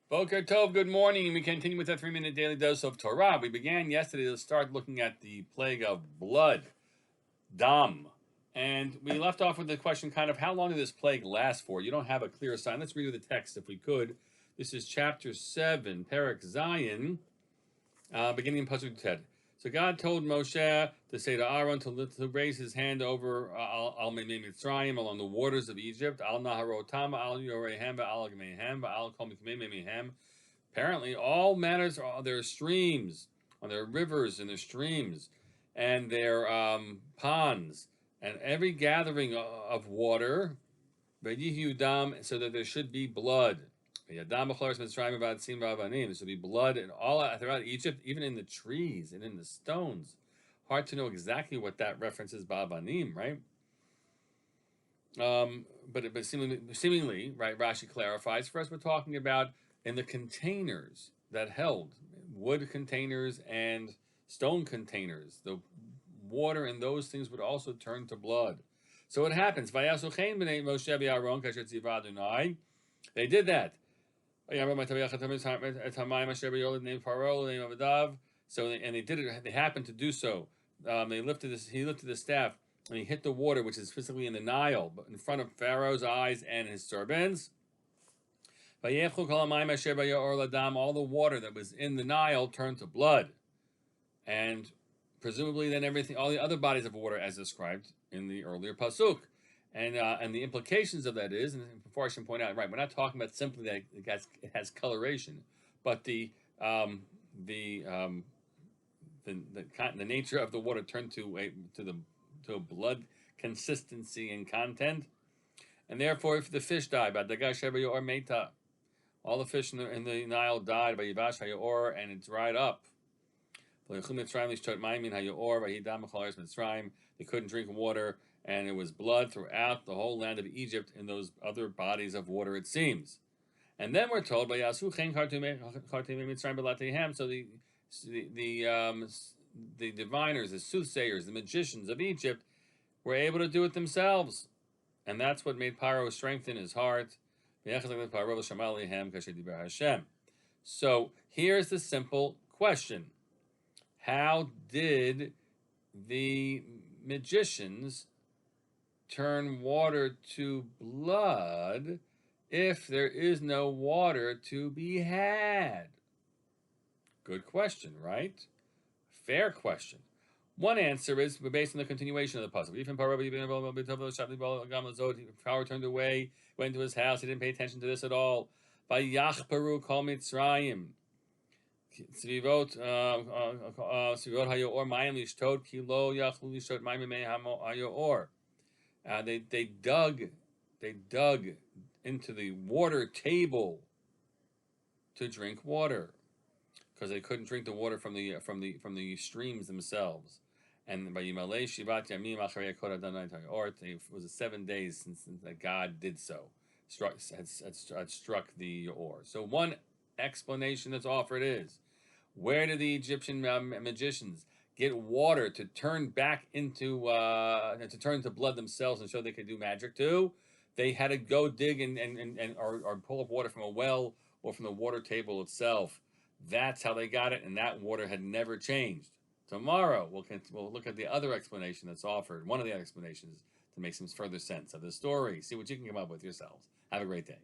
Boker Tov, good morning. We continue with our 3-minute daily dose of Torah. We began yesterday to start looking at the plague of blood, dam. And we left off with the question kind of how long did this plague last for? You don't have a clear sign. Let's read the text if we could. This is chapter 7, Perek Zion, beginning in Pasuk Ted. So God told Moshe to say to Aaron to raise his hand over Al Mitzrayim along the waters of Egypt. Al Naharotam, Al Yorehem, Al Gmehem, Al Kol Mikmehem. Apparently, all matters are their streams, on their rivers and their streams, and their ponds, and every gathering of water, V'yihudam, so that there should be blood. There should be blood in all throughout Egypt, even in the trees and in the stones. Hard to know exactly what that reference is, Ba'avanim, right? But seemingly, right? Rashi clarifies for us. We're talking about in the containers that held wood containers and stone containers. The water in those things would also turn to blood. So it happens. They did that. So and they did it. They happened to do so. He lifted the staff and he hit the water, which is physically in the Nile, but in front of Pharaoh's eyes and his servants. All the water that was in the Nile turned to blood, and presumably then all the other bodies of water as described in the earlier pasuk. And the implications of that is, and before I should point out, right, we're not talking about simply that it has coloration, but the nature of the water turned to a blood consistency and content, and therefore if the fish die, or meta, all the fish in the Nile died by Yivash Hayor, and it dried up. They couldn't drink water, and it was blood throughout the whole land of Egypt in those other bodies of water, it seems. And then we're told by so the diviners, the soothsayers, the magicians of Egypt were able to do it themselves, and that's what made Paro strengthen his heart. So here's the simple question: how did the magicians turn water to blood if there is no water to be had? Good question, right? Fair question. One answer is based on the continuation of the puzzle. Even Pharaoh turned away, went to his house. He didn't pay attention to this at all. Vayachperu kol Mitzrayim. Svivot hayor mayim lishtot ki lo yachlu lishtot mayim hayor. They dug into the water table to drink water because they couldn't drink the water from the streams themselves. And by Yimalei Shivat Yamim Acharei Kol Adonai Tayor, it was 7 days since that God did so, had struck the Or. So one explanation that's offered is, where did the Egyptian magicians get water to turn back into to turn to blood themselves and show they could do magic too? They had to go dig or pull up water from a well or from the water table itself. That's how they got it, and that water had never changed. Tomorrow we'll look at the other explanation that's offered, one of the explanations, to make some further sense of the story. See what you can come up with yourselves. Have a great day.